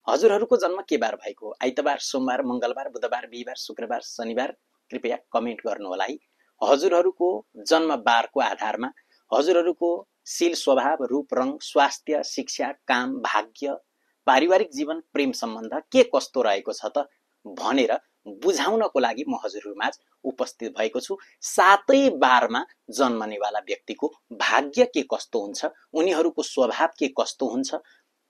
हजुरहरूको जन्म के बार भएको? आइतबार, सोमबार, मङ्गलबार, बुधबार, बिहीबार, शुक्रबार, शनिबार? कृपया कमेन्ट गर्नुहोला है। हजुरहरूको जन्म बारको आधारमा हजुरहरूको शील, स्वभाव, रूप, रङ, स्वास्थ्य, शिक्षा, काम, भाग्य, पारिवारिक जीवन, प्रेम सम्बन्ध के कस्तो रहेको छ त भनेर बुझाउनको लागि म हजुरहरूमाझ उपस्थित भएको छु। सातै बारमा जन्मनेवाला व्यक्तिको भाग्य के कस्तो हुन्छ, उनीहरूको स्वभाव के कस्तो हुन्छ,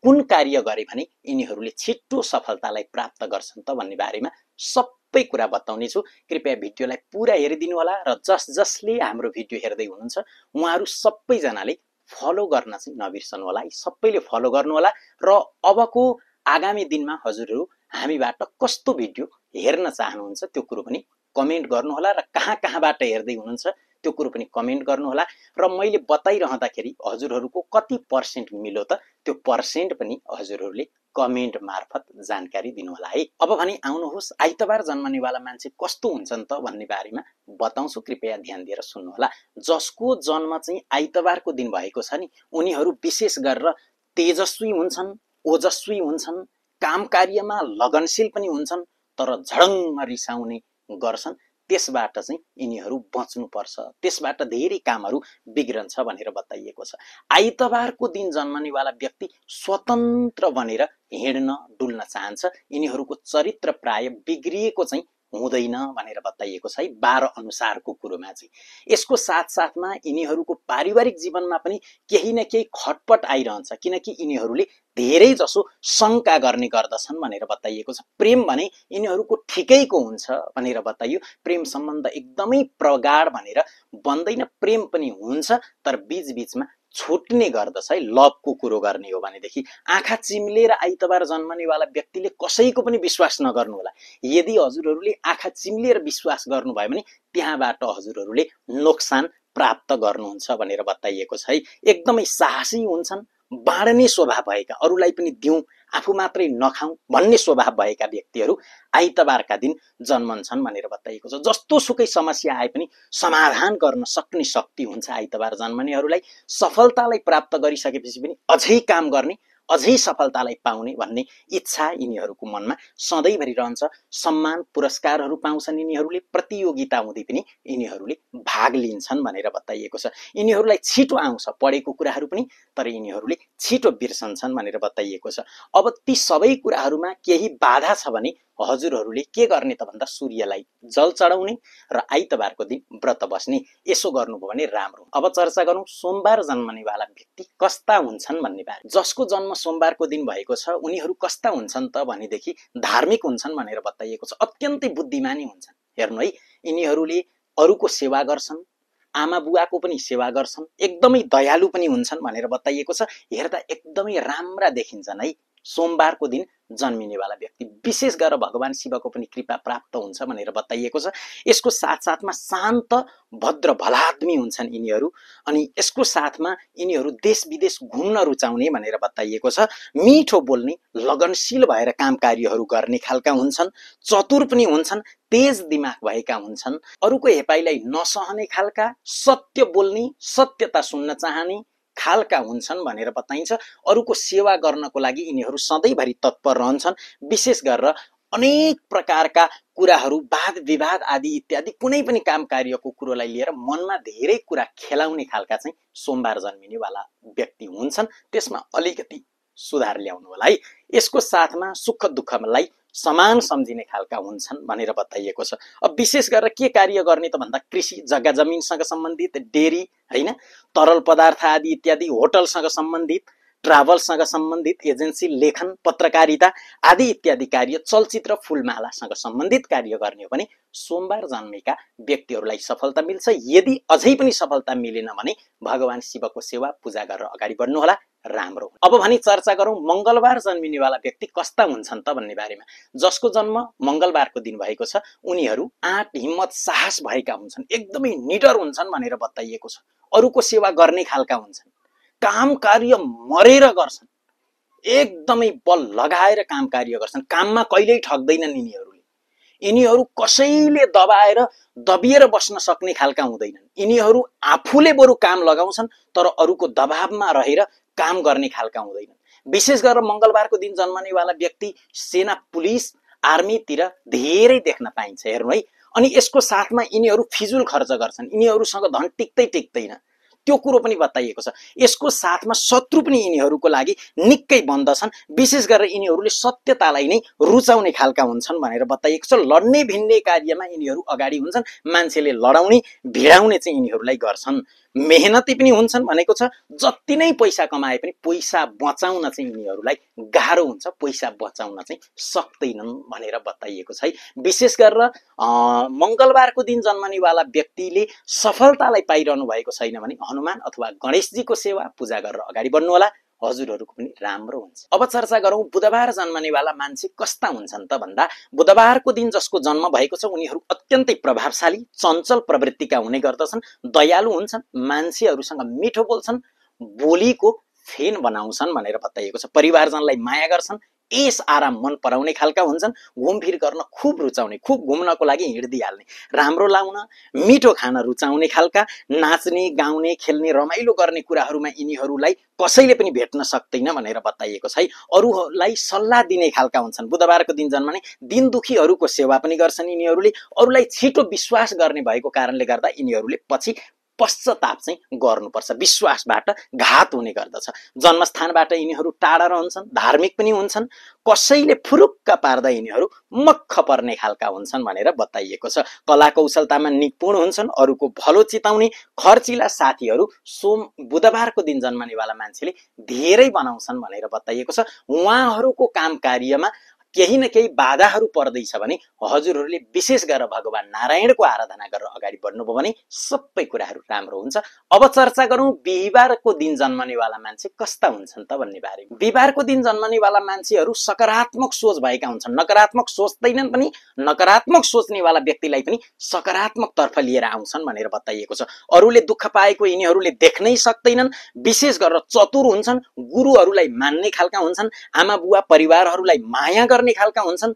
कुन कार्य गरे भने यिनीहरूले छिट्टो सफलतालाई प्राप्त गर्छन् त भन्ने बारेमा सबै कुरा बताउने छु। कृपया भिडियोलाई पुरा हेरिदिनु होला र जसले हाम्रो भिडियो हेर्दै हुनुहुन्छ उहाँहरू सबैजनाले फलो गर्न चाहिँ नबिर्सनु होला है। सबैले फलो गर्नु होला र अबको आगामी दिनमा हजुरहरू हामीबाट कस्तो भिडियो हेर्न चाहनुहुन्छ त्यो कुरो पनि कमेन्ट गर्नुहोला र कहाँबाट हेर्दै हुनुहुन्छ त्यो कुरो पनि कमेन्ट गर्नुहोला र मैले बताइरहँदाखेरि हजुरहरूको कति पर्सेन्ट मिल्यो त त्यो पर्सेन्ट पनि हजुरहरूले कमेन्ट मार्फत जानकारी दिनुहोला है। अब भने आउनुहोस् आइतबार जन्मनेवाला मान्छे कस्तो हुन्छन् त भन्ने बारेमा बताउँछु, कृपया ध्यान दिएर सुन्नुहोला। जसको जन्म चाहिँ आइतबारको दिन भएको छ नि उनीहरू विशेष गरेर तेजस्वी हुन्छन्, ओजस्वी हुन्छन्, काम कार्यमा लगनशील पनि हुन्छन्, तर झडङ्ग रिसाउने गर्छन्। त्यसबाट चाहिँ यिनीहरू बच्नुपर्छ, त्यसबाट धेरै कामहरू बिग्रन्छ भनेर बताइएको छ। आइतबारको दिन जन्मनेवाला व्यक्ति स्वतन्त्र बनेर हिँड्न डुल्न चाहन्छ। यिनीहरूको चरित्र प्राय बिग्रिएको चाहिँ हुँदैन भनेर बताइएको छ है, 12 अनुसारको कुरोमा चाहिँ। यसको साथसाथमा यिनीहरूको पारिवारिक जीवनमा पनि केही न केही खटपट आइरहन्छ, किनकि यिनीहरूले धेरै जसो शङ्का गर्ने गर्दछन् भनेर बताइएको छ। प्रेम भने यिनीहरूको ठिकैको हुन्छ भनेर बताइयो। प्रेम सम्बन्ध एकदमै प्रगाढ भनेर बन्दैन, प्रेम पनि हुन्छ तर बीचबीचमा छुट्ने गर्दछ है। लभको कुरो गर्ने हो भनेदेखि आँखा चिम्लेर आइतबार जन्मनेवाला व्यक्तिले कसैको पनि विश्वास नगर्नु होला। यदि हजुरहरूले आँखा चिम्लेर विश्वास गर्नुभयो भने त्यहाँबाट हजुरहरूले नोक्सान प्राप्त गर्नुहुन्छ भनेर बताइएको छ है। एकदमै साहसी हुन्छन्, बाँड्ने स्वभाव भएका, अरूलाई पनि दिउँ आफू मात्रै नखाउँ भन्ने स्वभाव भएका व्यक्तिहरू आइतबारका दिन जन्मन्छन् भनेर बताइएको छ। जस्तो सुकै समस्या आए पनि समाधान गर्न सक्ने शक्ति हुन्छ आइतबार जन्मनेहरूलाई। सफलतालाई प्राप्त गरिसकेपछि पनि अझै काम गर्ने, अझै सफलतालाई पाउने भन्ने इच्छा यिनीहरूको मनमा सधैँभरि रहन्छ। सम्मान पुरस्कारहरू पाउँछन् यिनीहरूले, प्रतियोगिता हुँदै पनि यिनीहरूले भाग लिन्छन् भनेर बताइएको छ। यिनीहरूलाई छिटो आउँछ पढेको कुराहरू पनि, तर यिनीहरूले छिटो बिर्सन्छन् भनेर बताइएको छ। अब ती सबै कुराहरूमा केही बाधा छ भने हजुरहरूले के गर्ने त भन्दा सूर्यलाई जल चढाउने र आइतबारको दिन व्रत बस्ने, यसो गर्नुभयो भने राम्रो। अब चर्चा गरौँ सोमबार जन्मनेवाला व्यक्ति कस्ता हुन्छन् भन्ने बारे। जसको जन्म सोमबारको दिन भएको छ उनीहरू कस्ता हुन्छन् त भनेदेखि धार्मिक हुन्छन् भनेर बताइएको छ। अत्यन्तै बुद्धिमानी हुन्छन्। हेर्नु है, यिनीहरूले अरूको सेवा गर्छन्, आमा बुवाको पनि सेवा गर्छन्, एकदमै दयालु पनि हुन्छन् भनेर बताइएको छ। हेर्दा एकदमै राम्रा देखिन्छन् है सोमबारको दिन जन्मिनेवाला व्यक्ति। विशेष गरेर भगवान शिवको पनि कृपा प्राप्त हुन्छ भनेर बताइएको छ। यसको साथसाथमा शान्त भद्र भलाद्मी हुन्छन् यिनीहरू। अनि यसको साथमा यिनीहरू देश विदेश घुम्न रुचाउने भनेर बताइएको छ। मिठो बोल्ने, लगनशील भएर काम कार्यहरू गर्ने खालका हुन्छन्, चतुर पनि हुन्छन्, तेज दिमाग भएका हुन्छन्, अरूको हेपाइलाई नसहने खालका, सत्य बोल्ने, सत्यता सुन्न चाहने खालका हुन्छन् भनेर बताइन्छ। अरूको सेवा गर्नको लागि यिनीहरू सधैँभरि तत्पर रहन्छन्। विशेष गरेर अनेक प्रकारका कुराहरू, वाद विवाद आदि इत्यादि कुनै पनि काम कार्यको कुरोलाई लिएर मनमा धेरै कुरा खेलाउने खालका चाहिँ सोमबार जन्मिनेवाला व्यक्ति हुन्छन्। त्यसमा अलिकति सुधार ल्याउनु होला है। यसको साथमा सुख दुःखलाई समान सम्झिने खालका हुन्छन् भनेर बताइएको छ। अब विशेष गरेर के कार्य गर्ने त भन्दा कृषि, जग्गा जमिनसँग सम्बन्धित, डेरी हैन, तरल पदार्थ आदि इत्यादि, होटलसँग सम्बन्धित, ट्राभलसँग सम्बन्धित, एजेन्सी, लेखन, पत्रकारिता आदि इत्यादि कार्य, चलचित्र, फुलमालासँग सम्बन्धित कार्य गर्ने हो भने सोमबार जन्मेका व्यक्तिहरूलाई सफलता मिल्छ। यदि अझै पनि सफलता मिलेन भने भगवान शिवको सेवा पूजा गरेर अगाडि बढ्नुहोला, राम्रो। अब भने चर्चा गरौँ मङ्गलबार जन्मिनेवाला व्यक्ति कस्ता हुन्छन् त भन्ने बारेमा। जसको जन्म मङ्गलबारको दिन भएको छ उनीहरू आँट, हिम्मत, साहस भएका हुन्छन्, एकदमै निडर हुन्छन् भनेर बताइएको छ। अरूको सेवा गर्ने खालका हुन्छन्, काम कार्य मरेर गर्छन्, एकदमै बल लगाएर काम कार्य गर्छन्, काममा कहिल्यै ठग्दैनन् यिनीहरूले। यिनीहरू कसैले दबाएर दबिएर बस्न सक्ने खालका हुँदैनन्। यिनीहरू आफूले बरु काम लगाउँछन् तर अरूको दबावमा रहेर काम गर्ने खालका हुँदैनन्। विशेष गरेर मंगलबारको दिन जन्मनेवाला व्यक्ति सेना पुलिस आर्मीतिर धेरै देख्न पाइन्छ। हेर्नु है। अनि यसको साथमा यिनीहरू फिजुल खर्च गर्छन्, यिनीहरूसँग धन टिक्दैन, त्यो कुरो पनि बताइएको छ। यसको साथमा शत्रु पनि यिनीहरूको लागि निकै बन्दछन्। विशेष गरेर यिनीहरूले सत्यतालाई नै रुचाउने खालका हुन्छन् भनेर बताइएको छ। लड्ने भिड्ने कार्यमा यिनीहरू अगाडि हुन्छन्, मान्छेले लडाउने भिडाउने चाहिँ यिनीहरूलाई गर्छन्। मेहनती पनि हुन्छन् भनेको छ। जति नै पैसा कमाए पनि पैसा बचाउन चाहिँ यिनीहरूलाई गाह्रो हुन्छ, पैसा बचाउन चाहिँ सक्दैनन् भनेर बताइएको छ है। विशेष गरेर मंगलबारको दिन जन्मनेवाला व्यक्तिले सफलतालाई पाइरहनु भएको छैन भने हनुमान अथवा गणेशजीको सेवा पूजा गरेर अगाडि बढ्नु होला, हजुरहरूको पनि राम्रो हुन्छ। अब चर्चा गरौँ बुधबार जन्मनेवाला मान्छे कस्ता हुन्छन् त भन्दा, बुधबारको दिन जसको जन्म भएको छ उनीहरू अत्यन्तै प्रभावशाली, चञ्चल प्रवृत्तिका हुने गर्दछन्, दयालु हुन्छन्, मान्छेहरूसँग मिठो बोल्छन्, बोलीको फेन बनाउँछन् भनेर बताइएको छ। परिवारजनलाई माया गर्छन्, एस आराम मन पराउने खालका हुन्छन्, घुमफिर गर्न खुब रुचाउने, खुब घुम्नको लागि हिँड्दिहाल्ने, राम्रो लाउन, मिठो खान रुचाउने खालका, नाच्ने गाउने खेल्ने रमाइलो गर्ने कुराहरूमा यिनीहरूलाई कसैले पनि भेट्न सक्दैन भनेर बताइएको छ है। अरूलाई सल्लाह दिने खालका हुन्छन्। बुधबारको दिन जन्मने दिन दुखीहरूको सेवा पनि गर्छन् यिनीहरूले। अरूलाई छिटो विश्वास गर्ने भएको कारणले गर्दा यिनीहरूले पछि पश्चाताप चाहिँ गर्नुपर्छ, विश्वासबाट घात हुने गर्दछ। जन्मस्थानबाट यिनीहरू टाढा रहन्छन्, धार्मिक पनि हुन्छन्, कसैले फुरुक्क पार्दा यिनीहरू मक्ख पर्ने खालका हुन्छन् भनेर बताइएको छ। कला कौशलतामा निपुण हुन्छन्, अरूको भलो चिताउने खर्चिला साथीहरू बुधबारको दिन जन्मनेवाला मान्छेले धेरै बनाउँछन् भनेर बताइएको छ। उहाँहरूको काम कार्यमा केही न केही बाधाहरू पर्दैछ भने हजुरहरूले विशेष गरेर भगवान नारायणको आराधना गरेर अगाडि बढ्नुभयो भने सबै कुराहरू राम्रो हुन्छ। अब चर्चा गरौँ बिहीबारको दिन जन्मनेवाला मान्छे कस्ता हुन्छन् त भन्ने बारेमा। बिहीबारको दिन जन्मनेवाला मान्छेहरू सकारात्मक सोच भएका हुन्छन्, नकारात्मक सोच्दैनन् पनि, नकारात्मक सोच्नेवाला व्यक्तिलाई पनि सकारात्मक तर्फ लिएर आउँछन् भनेर बताइएको छ। अरूले दुःख पाएको यिनीहरूले देख्नै सक्दैनन्, विशेष गरेर चतुर हुन्छन्, गुरुहरूलाई मान्ने खालका हुन्छन्, आमा बुवा परिवारहरूलाई माया गर्ने खालका हुन्छन्।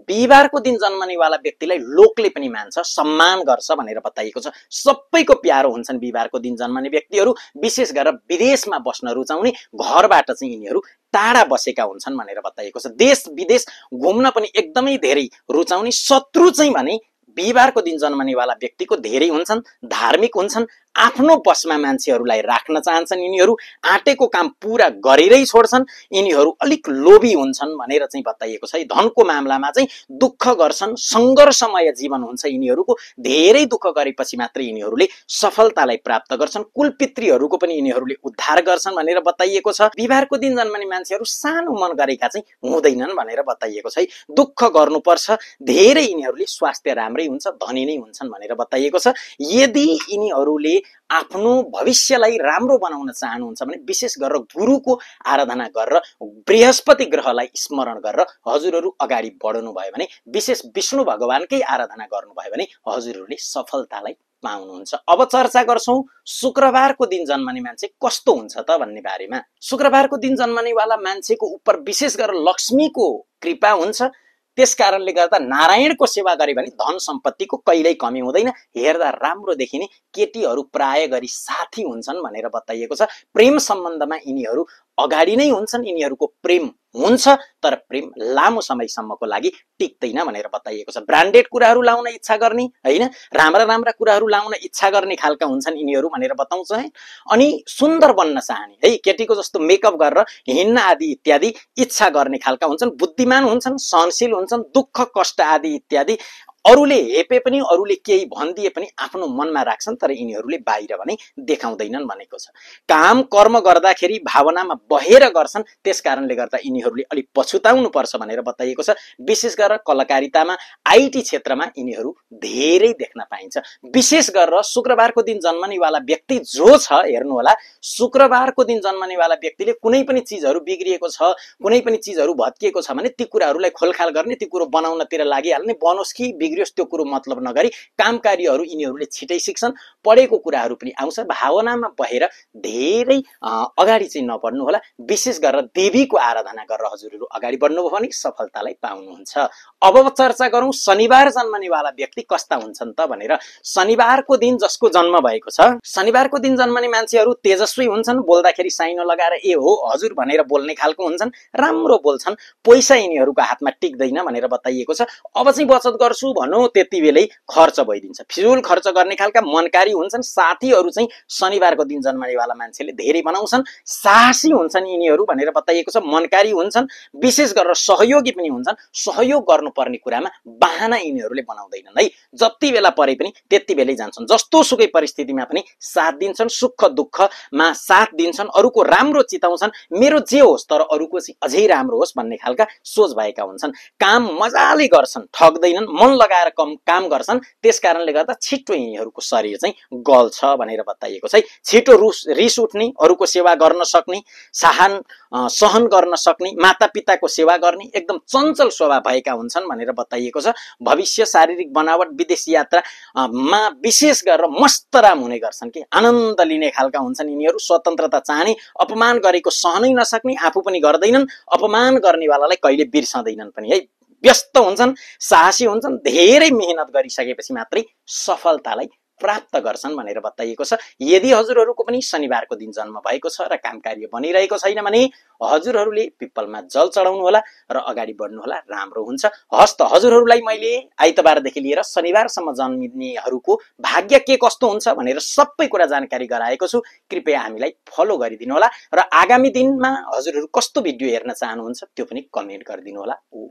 बिहीबारको दिन जन्मनेवाला व्यक्तिलाई लोकले पनि मान्छ, सम्मान गर्छ भनेर बताइएको छ। सबैको प्यारो हुन्छन् बिहीबारको दिन जन्मने व्यक्तिहरू। विशेष गरेर विदेशमा बस्न रुचाउने, घरबाट चाहिँ यिनीहरू टाढा बसेका हुन्छन् भनेर बताइएको छ। देश विदेश घुम्न पनि एकदमै धेरै रुचाउने। शत्रु चाहिँ भने बिहीबारको दिन जन्मनेवाला व्यक्तिको धेरै हुन्छन्, धार्मिक हुन्छन्, आफ्नो बसमा मान्छेहरूलाई राख्न चाहन्छन्, यिनीहरू आँटेको काम पूरा गरेरै छोड्छन्, यिनीहरू अलिक लोभी हुन्छन् भनेर चाहिँ बताइएको छ। धनको मामलामा चाहिँ दुःख गर्छन्, सङ्घर्षमय जीवन हुन्छ यिनीहरूको, धेरै दुःख गरेपछि मात्र यिनीहरूले सफलतालाई प्राप्त गर्छन्, कुलपितृहरूको पनि यिनीहरूले उद्धार गर्छन् भनेर बताइएको छ। बिहीबारको दिन जन्मने मान्छेहरू सानो मन गरेका चाहिँ हुँदैनन् भनेर बताइएको छ। दुःख गर्नुपर्छ, धेरै यिनीहरूले स्वास्थ्य राम्रै हुन्छ, धनी नै हुन्छन् भनेर बताइएको छ। यदि यिनीहरूले आफ्नो भविष्यलाई राम्रो बनाउन चाहनुहुन्छ भने विशेष गरेर गुरुको आराधना गरेर, बृहस्पति ग्रहलाई स्मरण गरेर हजुरहरू अगाडि बढ्नु भयो भने, विशेष विष्णु भगवानकै आराधना गर्नुभयो भने हजुरहरूले सफलतालाई पाउनुहुन्छ। अब चर्चा गर्छौं शुक्रबारको दिन जन्मने मान्छे कस्तो हुन्छ त भन्ने बारेमा। शुक्रबारको दिन जन्मनेवाला मान्छेको उपर विशेष गरेर लक्ष्मीको कृपा हुन्छ, त्यस कारणले गर्दा नारायणको सेवा गरे भने धन सम्पत्तिको कहिल्यै कमी हुँदैन। हेर्दा राम्रो देखिने केटीहरू प्राय गरी साथी हुन्छन् भनेर बताइएको छ। प्रेम सम्बन्धमा यिनीहरू अगाडि नै हुन्छन्, यिनीहरूको प्रेम हुन्छ तर प्रेम लामो समयसम्मको लागि टिक्दैन भनेर बताइएको छ। ब्रान्डेड कुराहरू लाउन इच्छा गर्ने हैन, राम्रा राम्रा कुराहरू लाउन इच्छा गर्ने खालका हुन्छन् यिनीहरू भनेर बताउँछ है। अनि सुन्दर बन्न चाहने है, केटीको जस्तो मेकअप गरेर हिँड्न आदि इत्यादि इच्छा गर्ने खालका हुन्छन्, बुद्धिमान हुन्छन्, सहनशील हुन्छन्, दुःख कष्ट आदि इत्यादि अरूले हेपे पनि, अरूले केही भनिदिए पनि आफ्नो मनमा राख्छन्, तर यिनीहरूले बाहिर भने देखाउँदैनन् भनेको छ। काम कर्म गर्दाखेरि भावनामा बहेर गर्छन्, त्यस कारणले गर्दा यिनीहरूले अलि पछुताउनु पर्छ भनेर बताइएको छ। विशेष गरेर कलाकारितामा, आईटी क्षेत्रमा यिनीहरू धेरै देख्न पाइन्छ। विशेष गरेर शुक्रबारको दिन जन्मनेवाला व्यक्ति जो छ, हेर्नु होला, शुक्रबारको दिन जन्मनेवाला व्यक्तिले कुनै पनि चीजहरू बिग्रिएको छ, कुनै पनि चीजहरू भत्किएको छ भने ती कुराहरूलाई खोलखाल गर्ने, ती कुरो बनाउनतिर लागिहाल्ने, बनोस् कि बिग्रियोस् त्यो कुरो मतलब नगरी काम कार्यहरू यिनीहरूले छिटै सिक्छन्, पढेको कुराहरू पनि आउँछ, भावनामा बहेर धेरै अगाडि चाहिँ नबढ्नु होला। विशेष गरेर देवीको आराधना गरेर हजुरहरू अगाडि बढ्नुभयो भने सफलतालाई पाउनुहुन्छ। अब चर्चा गरौँ शनिबार जन्मनेवाला व्यक्ति कस्ता हुन्छन् त भनेर। शनिबारको दिन जसको जन्म भएको छ, शनिबारको दिन जन्मने मान्छेहरू तेजस्वी हुन्छन्, बोल्दाखेरि साइनो लगाएर ए हो हजुर भनेर बोल्ने खालको हुन्छन्, राम्रो बोल्छन्, पैसा यिनीहरूको हातमा टिक्दैन भनेर बताइएको छ। अब चाहिँ बचत गर्छु भनौँ त्यति बेलै खर्च भइदिन्छ, फिजुल खर्च गर्ने खालका मनकारी हुन्छन्। साथीहरू चाहिँ शनिबारको दिन जन्मनेवाला मान्छेले धेरै बनाउँछन्, साहसी हुन्छन् यिनीहरू भनेर बताइएको छ, मनकारी हुन्छन्, विशेष गरेर सहयोगी पनि हुन्छन्। सहयोग गर्नुपर्ने कुरामा बहाना यिनीहरूले बनाउँदैनन् है, जति बेला परे पनि त्यति बेलै जान्छन्, जस्तो सुकै परिस्थितिमा पनि साथ दिन्छन्, सुख दुःखमा साथ दिन्छन्, अरूको राम्रो चिताउँछन्, मेरो जे होस् तर अरूको चाहिँ अझै राम्रो होस् भन्ने खालका सोच भएका हुन्छन्। काम मजाले गर्छन्, ठग्दैनन्, मन लगाएर काम गर्छन्, त्यस कारणले गर्दा छिटो यिनीहरूको शरीर चाहिँ गल्छ भनेर बताइएको छ है। छिटो रिस उठ्ने, अरूको सेवा गर्न सक्ने, सहन गर्न सक्ने, मातापिताको सेवा गर्ने, एकदम चञ्चल स्वभाव भएका हुन्छन् भनेर बताइएको छ। भविष्य शारीरिक बनावट, विदेश यात्रामा विशेष गरेर मस्तराम हुने गर्छन् कि आनन्द लिने खालका हुन्छन् यिनीहरू। स्वतन्त्रता चाहने, अपमान गरेको सहनै नसक्ने, आफू पनि गर्दैनन्, अपमान गर्नेवालालाई कहिले बिर्सदैनन् पनि है। व्यस्त हुन्छन्, साहसी हुन्छन्, धेरै मेहनत गरिसकेपछि मात्रै सफलतालाई प्राप्त गर्छन् भनेर बताइएको छ। यदि हजुरहरूको पनि शनिबारको दिन जन्म भएको छ र काम कार्य बनिरहेको छैन भने हजुरहरूले पिपलमा जल चढाउनु होला र अगाडि बढ्नु होला, राम्रो हुन्छ। हस् त हजुरहरूलाई मैले आइतबारदेखि लिएर शनिबारसम्म जन्मिनेहरूको भाग्य के कस्तो हुन्छ भनेर सबै कुरा जानकारी गराएको छु। कृपया हामीलाई फलो गरिदिनु होला र आगामी दिनमा हजुरहरू कस्तो भिडियो हेर्न चाहनुहुन्छ त्यो पनि कमेन्ट गरिदिनु होला।